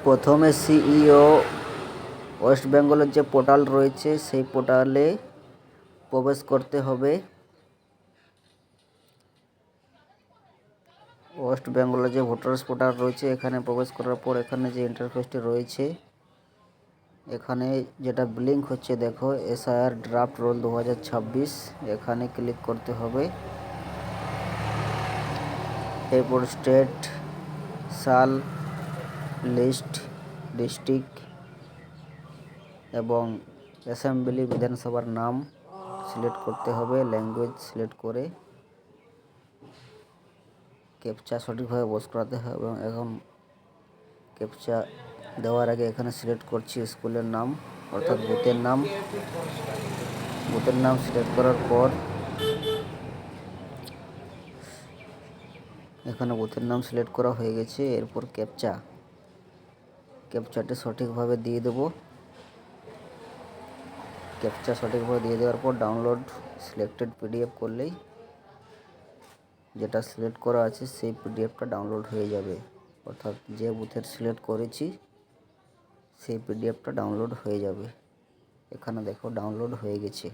প্রথমে CEO West বেঙ্গলের যে পোর্টাল রয়েছে সেই পোর্টালে প্রবেশ করতে হবে। ওয়েস্ট বেঙ্গলের যে ভোটার্স পোর্টাল রয়েছে এখানে প্রবেশ করার পর এখানে যে ইন্টারফেসটি রয়েছে এখানে যেটা ব্লিঙ্ক হচ্ছে দেখো এসআইআর ড্রাফট রোল 2026 এখানে ক্লিক করতে হবে। এরপর স্টেট, সাল, লিস্ট, ডিস্ট্রিক্ট এবং অ্যাসেম্বলি বিধানসভার নাম সিলেক্ট করতে হবে। ল্যাঙ্গুয়েজ সিলেক্ট করে ক্যাপচা সঠিকভাবে বস করাতে হবে এবং এখন ক্যাপচা দেওয়ার আগে এখানে সিলেক্ট করছি স্কুলের নাম অর্থাৎ বুথের নাম সিলেক্ট করার পর এখানে বুথের নাম সিলেক্ট করা হয়ে গেছে। এরপর ক্যাপচাটি সঠিকভাবে দিয়ে দেব। ক্যাপচা সঠিকভাবে দিয়ে দেওয়ার পর ডাউনলোড সিলেক্টেড পিডিএফ করলেই যেটা সিলেক্ট করা আছে সেই পিডিএফটা ডাউনলোড হয়ে যাবে। অর্থাৎ যে বুথের সিলেক্ট করেছি সেই পিডিএফটা ডাউনলোড হয়ে যাবে। এখানে দেখো ডাউনলোড হয়ে গেছে।